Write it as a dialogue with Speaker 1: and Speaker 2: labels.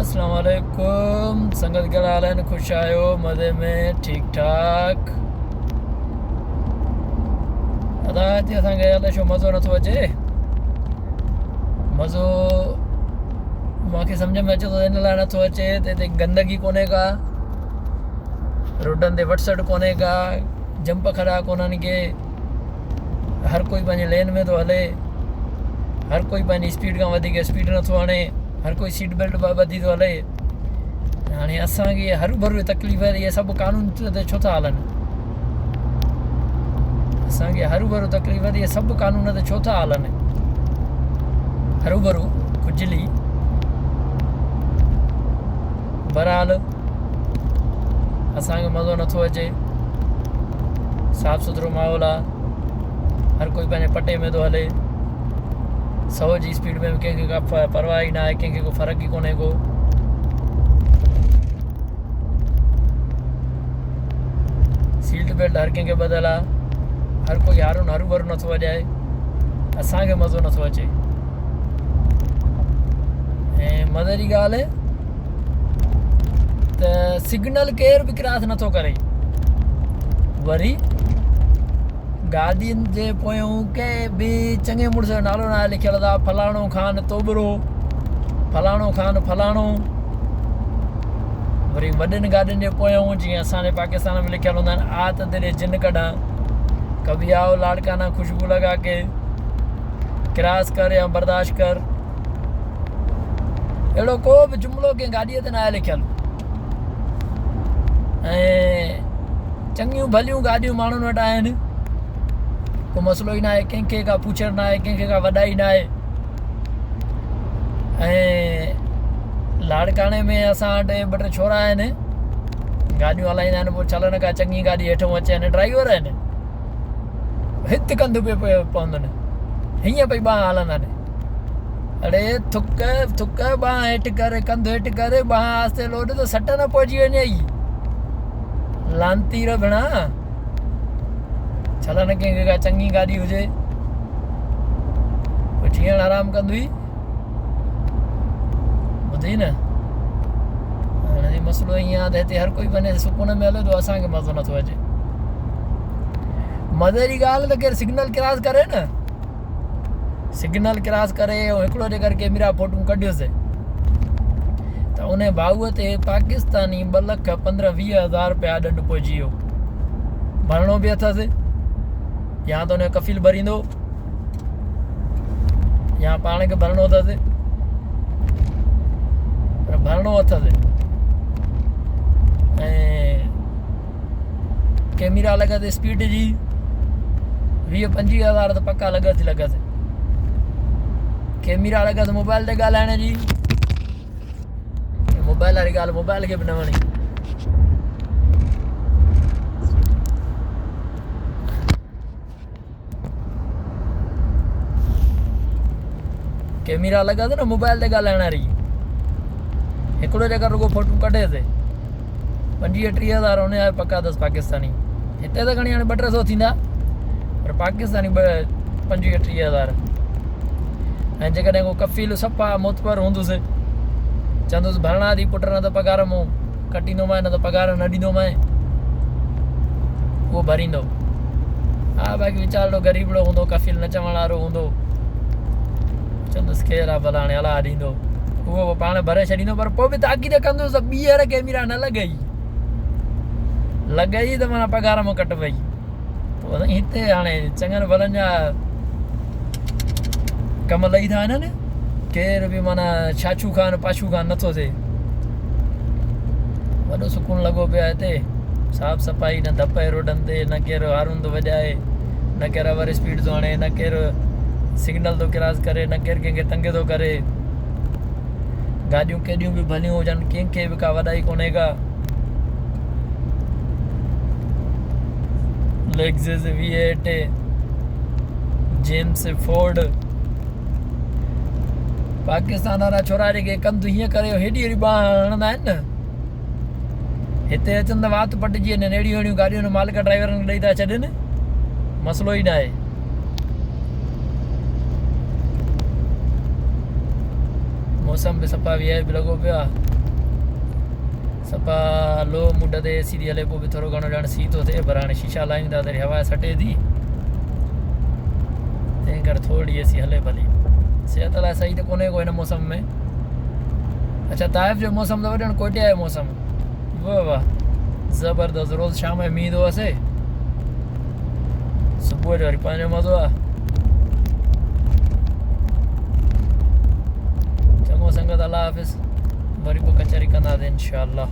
Speaker 1: अस्सलाम वालेकुम। संगत कहिड़ा हाल आहिनि? ख़ुशि आहियो? मज़े में? ठीक ठाक? अदा हिते असांखे अलाए छो मज़ो नथो अचे। मज़ो मूंखे सम्झ में अचे थो इन लाइ नथो अचे त हिते गंदगी कोन्हे का, रोडनि ते वटसट कोन्हे का, जंप खड़ा कोन्हनि के, हर कोई पंहिंजे लेन में थो हले, हर कोई पंहिंजी स्पीड खां वधीक स्पीड नथो हणे, हर कोई सीट बेल्ट ॿधी थो हले। हाणे असांखे हरू भरू तकलीफ़ इहे सभु कानून ते छो था हलनि? असांखे हरू भरू तकलीफ़ इहे सभु कानून ते छो था हलनि? हरू भरू खुजली बहरहाल असांखे मज़ो नथो अचे। साफ़ सुथरो माहौल आहे, हर कोई पंहिंजे पटे में थो हले, 100 जी स्पीड में कंहिंखे का परवाह ई न आहे, कंहिंखे को फ़र्क़ु ई कोन्हे को। सीट बेल्ट हर कंहिंखे ॿधल आहे, हर कोई हरू भरू नथो वॼाए, असांखे मज़ो नथो अचे। ऐं मज़े जी ॻाल्हि त सिग्नल केर बि क्रॉस नथो करे। वरी गाॾियुनि जे पोयूं कंहिं बि चङे मुड़ुस जो नालो न आहे लिखियलु आहे, फलाणो ख़ान तोबरो, फलाणो ख़ान फलाणो। वरी वॾनि गाॾियुनि जे पोयूं जीअं असांजे पाकिस्तान में लिखियलु हूंदा आहिनि, आ त तेरे जिन कढां, कभी आओ लाड़काना खुशबू लगा के, क्रॉस कर या बर्दाश्त कर। अहिड़ो को बि जुमिलो कंहिं गाॾीअ ते न आहे लिखियलु। ऐं चङियूं भलियूं गाॾियूं माण्हुनि वटि आहिनि, को मसइलो ई न आहे, कंहिंखे का पुछड़ न आहे, कंहिंखे का वॾाई न आहे। ऐं लाड़काने में असां वटि 2-3 छोरा आहिनि, गाॾियूं हलाईंदा आहिनि, पोइ छलनि का चङी गाॾी हेठों अचे आहिनि, ड्राइवर आहिनि, हिते कंधु पियो पवंदनि, हीअं पई बांह हलंदा आहिनि। अड़े थुक बांह हेठि कर, कंधु हेठि कर, बांह आस्ते लोड त सट न पहुची वञे ई लांती भेणा। छलनि कंहिंखे का चङी गाॾी हुजे, ठीअण आराम कंदी ॿुधी न। हाणे मसइलो ईअं आहे त हिते हर कोई वञे सुकून में हले थो, असांखे मज़ो नथो अचे। मज़े जी ॻाल्हि त केरु सिग्नल क्रॉस करे न, सिग्नल क्रॉस करे ऐं हिकिड़ो जेकर कैमरा फोटूं कढियोसीं त उन भाऊअ ते पाकिस्तानी 2,15,20,000 रुपया ॾंढु पहुची वियो। भरणो बि अथसि, या त उन जो कफ़ील भरींदो, या पाण खे भरणो अथसि, पर भरणो अथसि। ऐं कैमरा लॻसि स्पीड जी 20-25,000 त पक्का लॻसि। कैमरा लॻसि मोबाइल ते ॻाल्हाइण जी, मोबाइल वारी ॻाल्हि मोबाइल खे बि न वणी। कैमरा लॻसि न मोबाइल ते ॻाल्हाइण वारी, हिकिड़ो जेकर रुॻो फोटू कढेसि 25-30,000 हुन जा पक्का अथसि पाकिस्तानी। हिते त खणी हाणे 200-300 थींदा, पर पाकिस्तानी 25-30,000। ऐं जेकॾहिं को कफ़ील सफ़ा मोतबर हूंदुसि, चवंदुसि भरणा थी पुट, न त पघार मूं कटींदोमांइ, न त पघार न ॾींदोमांइ, उहो भरींदो। हा बाक़ी वीचारो ग़रीबड़ो हूंदो, कफ़ील न चवण वारो हूंदो, चवंदुसि ख़ैरु आहे भला हाणे हला ॾींदो, उहो पाण भरे छॾींदो। पर पोइ बि ताक़ीद कंदुसि त ॿीहर कैमरा न लॻई त माना पघार मां कट पई। पोइ हिते हाणे चङनि भलनि जा कम लही था वञनि, केर बि माना छाछू खान पाछू खान नथो थिए। वॾो सुकून लॻो पियो आहे हिते, साफ़ सफ़ाई, न धप आहे रोडनि ते, न केरु हारून थो वॼाए, न केरु ओवर स्पीड थो हणे, न केरु सिग्नल थो क्रॉस करे, न केरु कंहिंखे तंग थो करे। गाॾियूं केॾियूं बि भलियूं हुजनि, कंहिंखे बि का वॾाई कोन्हे का। लेक्ज़स V8, जेम्स फोर्ड, पाकिस्तान वारा छोरा जेके कंधु हीअं करे हेॾी बांह हणंदा आहिनि न, हिते अचनि त वात पटिजी वञनि। अहिड़ियूं गाॾियूं मालिक ड्राइवरनि खे ॾेई था छॾनि, मसइलो ई न आहे। मौसम भी सफ़ा वी आई पी लॻो पियो आहे सफ़ा लो मुड ते एसी थी हले पोइ बि थोरो घणो ॼण सी थो थिए पर हाणे शीशा लायूं था त हवा सटे थी तंहिं करे थोरी एसी हले भली सिहत लाइ सही त कोन्हे को हिन मौसम में अच्छा ताइफ़ जो मौसम अथव ॼण कोटिया जो मौसम वाह वाह ज़बरदस्त रोज़ शाम जो मींहुं थो वसे सुबुह जो वरी पंहिंजो मज़ो आहे चङो संगत अल्लाह हाफ़िज़ वरी पोइ कचहरी कंदासीं इंशाअल्लाह